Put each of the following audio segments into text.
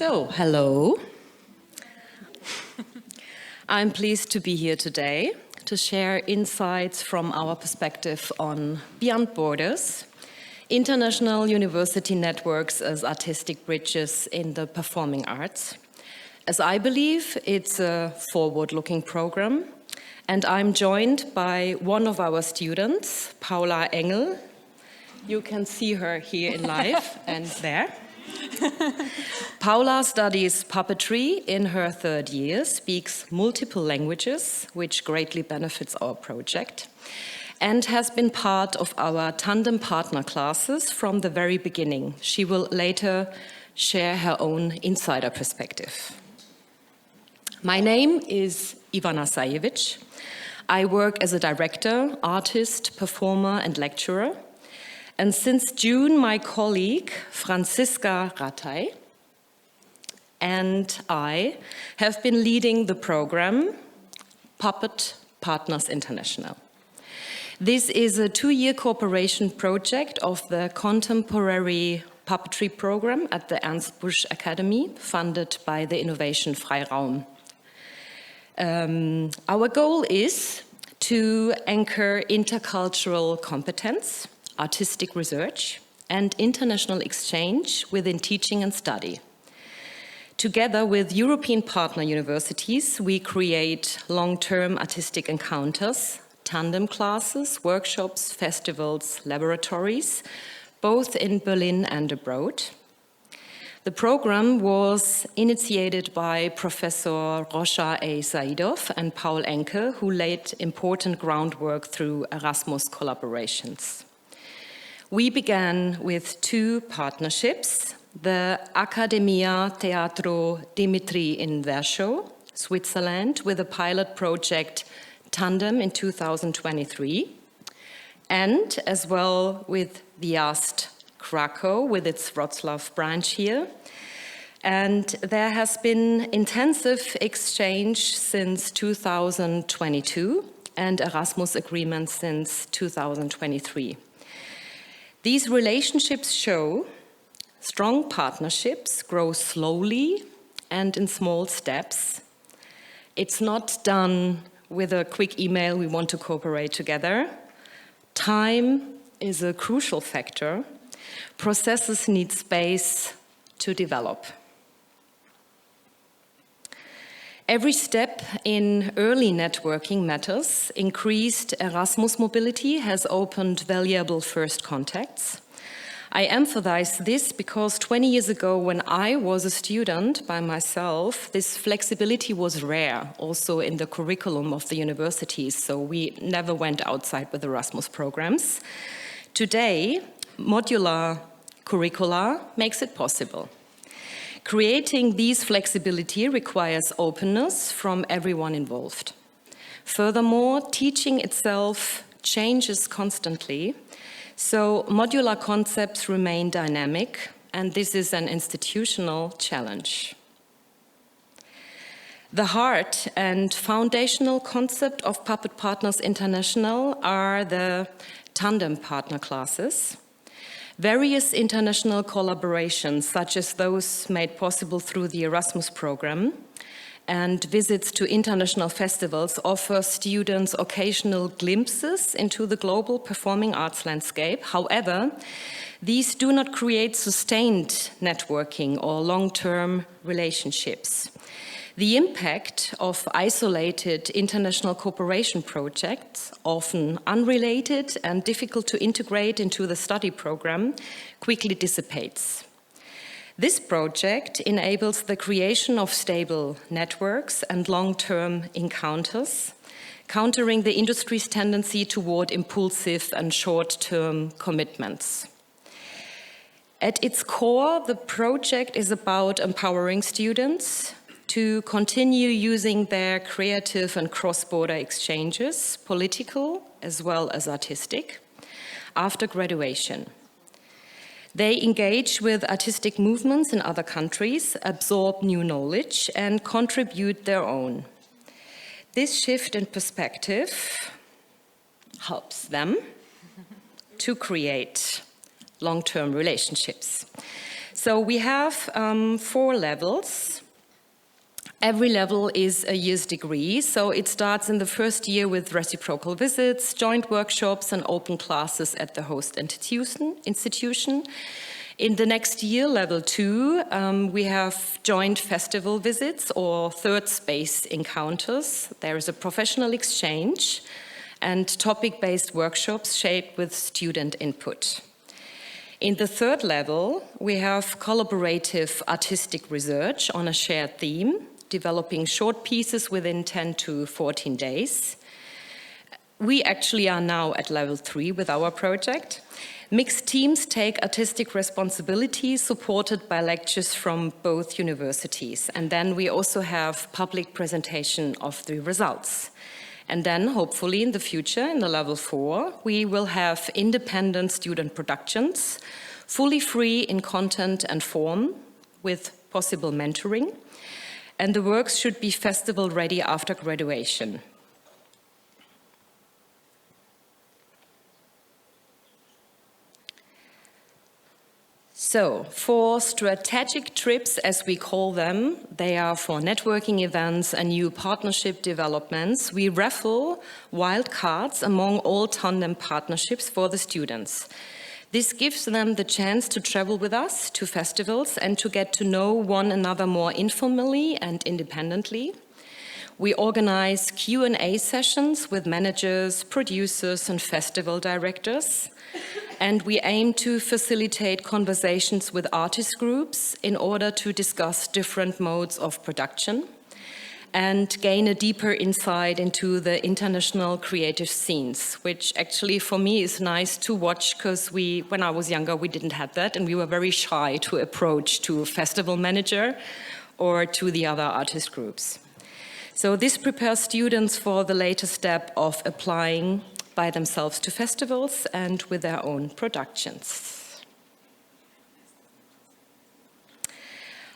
So, hello. I'm pleased to be here today to share insights from our perspective on Beyond Borders, international university networks as artistic bridges in the performing arts. As I believe, it's a forward-looking program, and I'm joined by one of our students, Paula Engel. You can see her here in live and there. Paula studies puppetry in her third year, speaks multiple languages, which greatly benefits our project, and has been part of our tandem partner classes from the very beginning. She will later share her own insider perspective. My name is Ivana Sajević. I work as a director, artist, performer, and lecturer. And since June, my colleague, Franziska Rattay, and I have been leading the program Puppet Partners International. This is a 2-year cooperation project of the Contemporary Puppetry Program at the Ernst Busch Academy, funded by the Innovation Freiraum. Our goal is to anchor intercultural competence, artistic research, and international exchange within teaching and study. Together with European partner universities, we create long-term artistic encounters, tandem classes, workshops, festivals, laboratories, both in Berlin and abroad. The program was initiated by Professor Rosha A. Saidov and Paul Enke, who laid important groundwork through Erasmus collaborations. We began with 2 partnerships, the Academia Teatro Dimitri in Warsaw, Switzerland, with a pilot project Tandem in 2023, and as well with the AST Krakow with its Wrocław branch here. And there has been intensive exchange since 2022 and Erasmus agreement since 2023. These relationships show strong partnerships grow slowly and in small steps. It's not done with a quick email, we want to cooperate together. Time is a crucial factor. Processes need space to develop. Every step in early networking matters. Increased Erasmus mobility has opened valuable first contacts. I emphasize this because 20 years ago, when I was a student by myself, this flexibility was rare, also in the curriculum of the universities, so we never went outside with Erasmus programs. Today, modular curricula makes it possible. Creating these flexibility requires openness from everyone involved. Furthermore, teaching itself changes constantly, so modular concepts remain dynamic, and this is an institutional challenge. The heart and foundational concept of Puppet Partners International are the tandem partner classes. Various international collaborations, such as those made possible through the Erasmus program, and visits to international festivals offer students occasional glimpses into the global performing arts landscape. However, these do not create sustained networking or long-term relationships. The impact of isolated international cooperation projects, often unrelated and difficult to integrate into the study program, quickly dissipates. This project enables the creation of stable networks and long-term encounters, countering the industry's tendency toward impulsive and short-term commitments. At its core, the project is about empowering students to continue using their creative and cross-border exchanges, political as well as artistic, after graduation. They engage with artistic movements in other countries, absorb new knowledge, and contribute their own. This shift in perspective helps them to create long-term relationships. So we have 4 levels. Every level is a year's degree, so it starts in the first year with reciprocal visits, joint workshops, and open classes at the host institution. In the next year, level 2, we have joint festival visits or third space encounters. There is a professional exchange and topic-based workshops shaped with student input. In the third level, we have collaborative artistic research on a shared theme, developing short pieces within 10 to 14 days. We actually are now at level 3 with our project. Mixed teams take artistic responsibility, supported by lectures from both universities. And then we also have public presentation of the results. And then, hopefully, in the future, in the level 4, we will have independent student productions, fully free in content and form, with possible mentoring. And the works should be festival ready after graduation. So, for strategic trips, as we call them, they are for networking events and new partnership developments. We raffle wild cards among all tandem partnerships for the students. This gives them the chance to travel with us to festivals and to get to know one another more informally and independently. We organize Q&A sessions with managers, producers, and festival directors. And we aim to facilitate conversations with artist groups in order to discuss different modes of production and gain a deeper insight into the international creative scenes, which actually for me is nice to watch because when I was younger, we didn't have that and we were very shy to approach to a festival manager or to the other artist groups. So this prepares students for the later step of applying by themselves to festivals and with their own productions.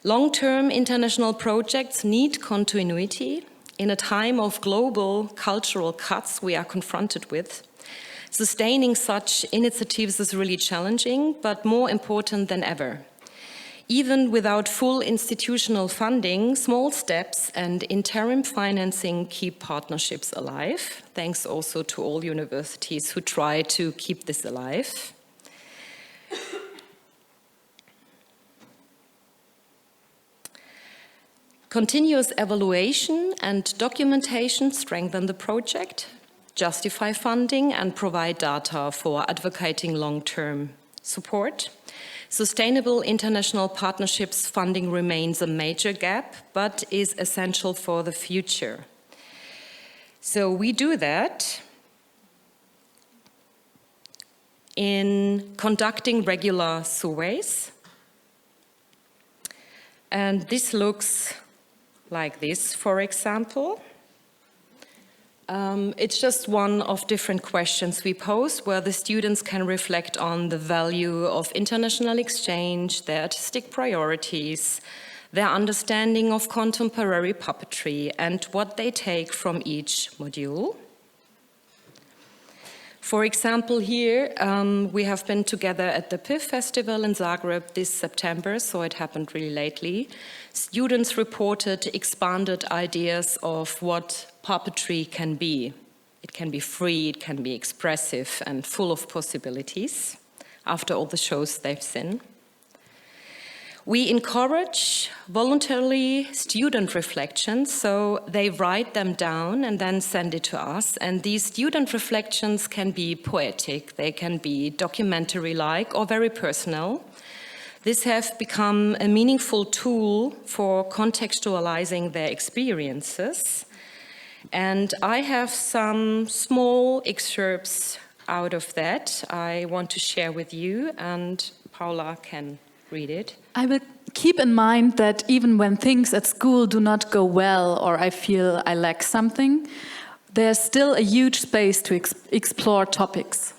Long-term international projects need continuity. In a time of global cultural cuts we are confronted with, sustaining such initiatives is really challenging, but more important than ever. Even without full institutional funding, small steps and interim financing keep partnerships alive. Thanks also to all universities who try to keep this alive. Continuous evaluation and documentation strengthen the project, justify funding, and provide data for advocating long-term support. Sustainable international partnerships funding remains a major gap, but is essential for the future. So we do that in conducting regular surveys. And this looks like this, for example. It's just one of different questions we pose where the students can reflect on the value of international exchange, their artistic priorities, their understanding of contemporary puppetry, and what they take from each module. For example, here we have been together at the PIF Festival in Zagreb this September, so it happened really lately. Students reported expanded ideas of what puppetry can be. It can be free, it can be expressive and full of possibilities after all the shows they've seen. We encourage voluntarily student reflections, so they write them down and then send it to us. And these student reflections can be poetic, they can be documentary-like or very personal. This has become a meaningful tool for contextualizing their experiences. And I have some small excerpts out of that I want to share with you, and Paula can read it. I will keep in mind that even when things at school do not go well or I feel I lack something, there's still a huge space to explore topics.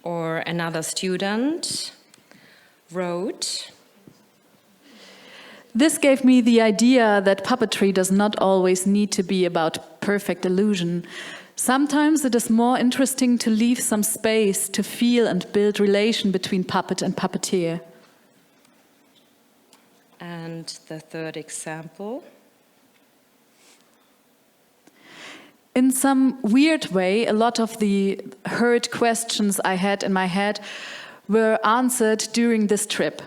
Or another student wrote, "This gave me the idea that puppetry does not always need to be about perfect illusion. Sometimes it is more interesting to leave some space to feel and build relation between puppet and puppeteer." And the third example. In some weird way, a lot of the heard questions I had in my head were answered during this trip.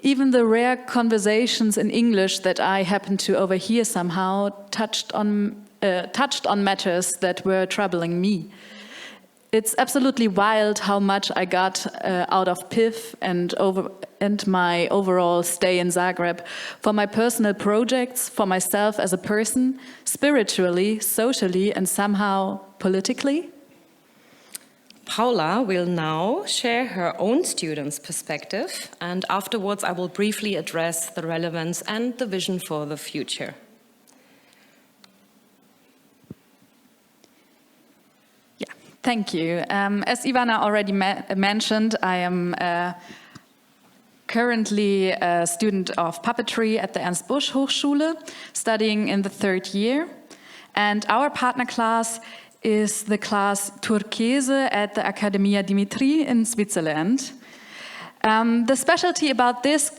Even the rare conversations in English that I happened to overhear somehow touched on matters that were troubling me. It's absolutely wild how much I got out of PIF and my overall stay in Zagreb for my personal projects, for myself as a person, spiritually, socially, and somehow politically. Paula will now share her own students' perspective, and afterwards I will briefly address the relevance and the vision for the future. Thank you. As Ivana already mentioned, I am currently a student of puppetry at the Ernst Busch Hochschule, studying in the 3rd year. And our partner class is the class Turchese at the Accademia Dimitri in Switzerland. The specialty about this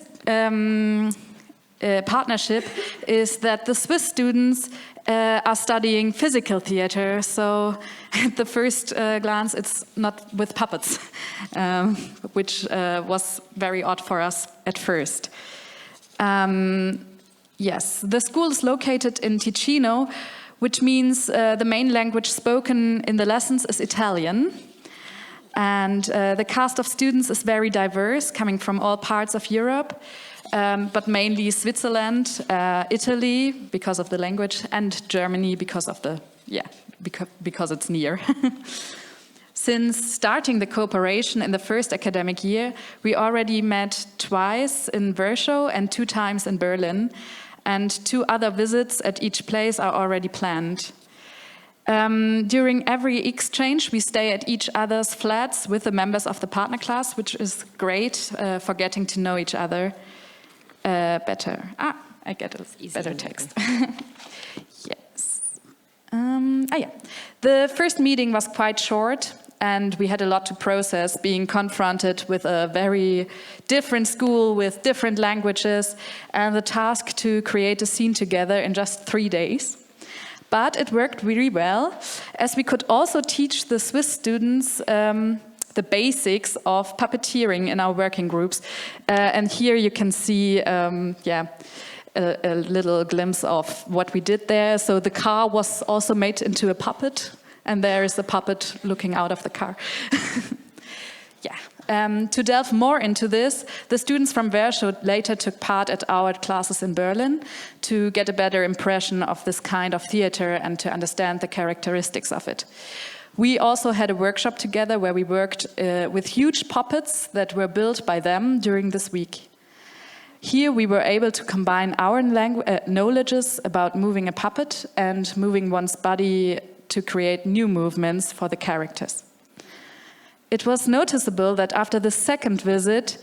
partnership is that the Swiss students are studying physical theater, so at the first glance it's not with puppets, which was very odd for us at first. Yes, the school is located in Ticino, which means the main language spoken in the lessons is Italian. And the cast of students is very diverse, coming from all parts of Europe. But mainly Switzerland, Italy because of the language, and Germany because of because it's near. Since starting the cooperation in the first academic year, we already met twice in Warsaw and 2 times in Berlin, and 2 other visits at each place are already planned. During every exchange, we stay at each other's flats with the members of the partner class, which is great for getting to know each other. Better. I get a better text. Yes. The first meeting was quite short, and we had a lot to process, being confronted with a very different school with different languages, and the task to create a scene together in just 3 days. But it worked really well, as we could also teach the Swiss students the basics of puppeteering in our working groups. And here you can see a little glimpse of what we did there. So the car was also made into a puppet, and there is a puppet looking out of the car. To delve more into this, the students from Warsaw later took part at our classes in Berlin to get a better impression of this kind of theater and to understand the characteristics of it. We also had a workshop together where we worked with huge puppets that were built by them during this week. Here we were able to combine our knowledges about moving a puppet and moving one's body to create new movements for the characters. It was noticeable that after the second visit,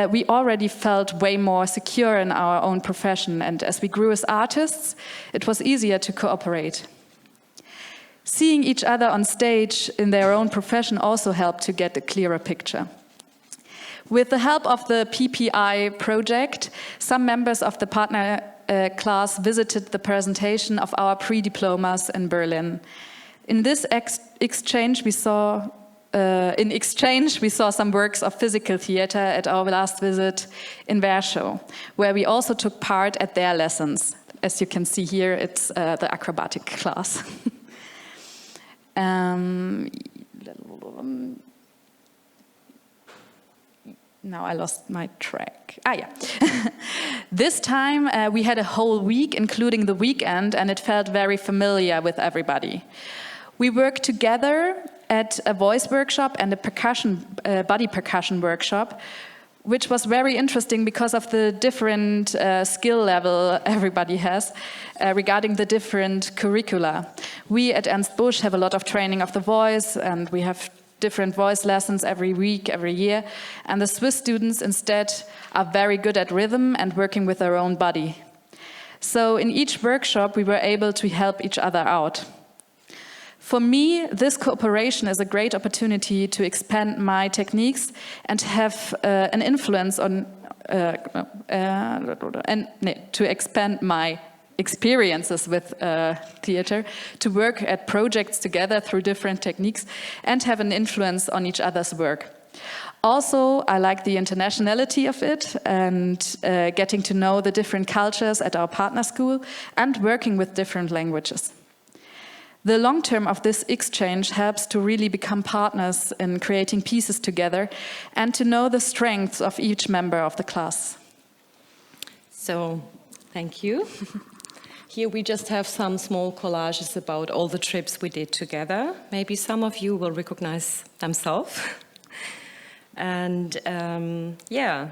we already felt way more secure in our own profession, and as we grew as artists, it was easier to cooperate. Seeing each other on stage in their own profession also helped to get a clearer picture. With the help of the PPI project, some members of the partner class visited the presentation of our pre-diplomas in Berlin. In this exchange, we saw some works of physical theater at our last visit in Warsaw, where we also took part at their lessons. As you can see here, it's the acrobatic class. Now I lost my track. This time we had a whole week, including the weekend, and it felt very familiar with everybody. We worked together at a voice workshop and a body percussion workshop, which was very interesting because of the different skill level everybody has regarding the different curricula. We at Ernst Busch have a lot of training of the voice, and we have different voice lessons every week, every year. And the Swiss students instead are very good at rhythm and working with their own body. So in each workshop, we were able to help each other out. For me, this cooperation is a great opportunity to expand my techniques and have an influence on to expand my experiences with theater, to work at projects together through different techniques and have an influence on each other's work. Also, I like the internationality of it and getting to know the different cultures at our partner school and working with different languages. The long term of this exchange helps to really become partners in creating pieces together and to know the strengths of each member of the class. So, thank you. Here we just have some small collages about all the trips we did together. Maybe some of you will recognize themselves. And yeah,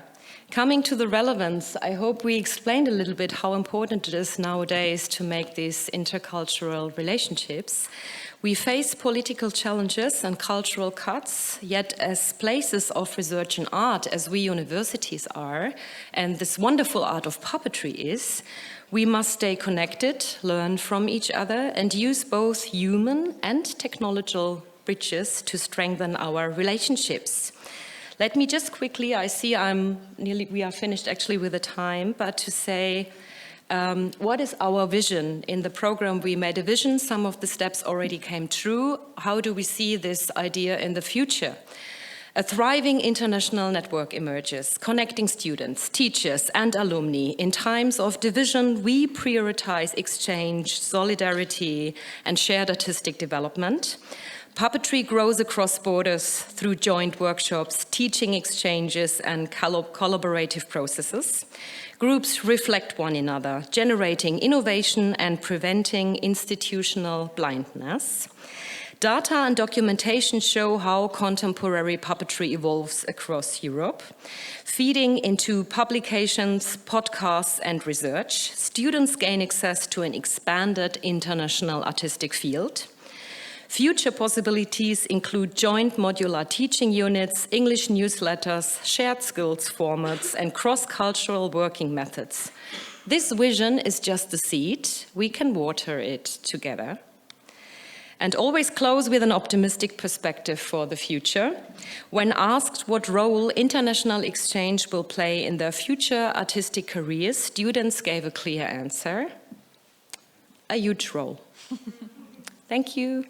coming to the relevance, I hope we explained a little bit how important it is nowadays to make these intercultural relationships. We face political challenges and cultural cuts, yet as places of research and art, as we universities are, and this wonderful art of puppetry is, we must stay connected, learn from each other, and use both human and technological bridges to strengthen our relationships. Let me just quickly, I see we are finished actually with the time, but to say, what is our vision? In the program we made a vision, some of the steps already came true. How do we see this idea in the future? A thriving international network emerges, connecting students, teachers and alumni. In times of division, we prioritize exchange, solidarity and shared artistic development. Puppetry grows across borders through joint workshops, teaching exchanges and collaborative processes. Groups reflect one another, generating innovation and preventing institutional blindness. Data and documentation show how contemporary puppetry evolves across Europe. Feeding into publications, podcasts, and research, students gain access to an expanded international artistic field. Future possibilities include joint modular teaching units, English newsletters, shared skills formats, and cross-cultural working methods. This vision is just a seed. We can water it together. And always close with an optimistic perspective for the future. When asked what role international exchange will play in their future artistic careers, students gave a clear answer: a huge role. Thank you.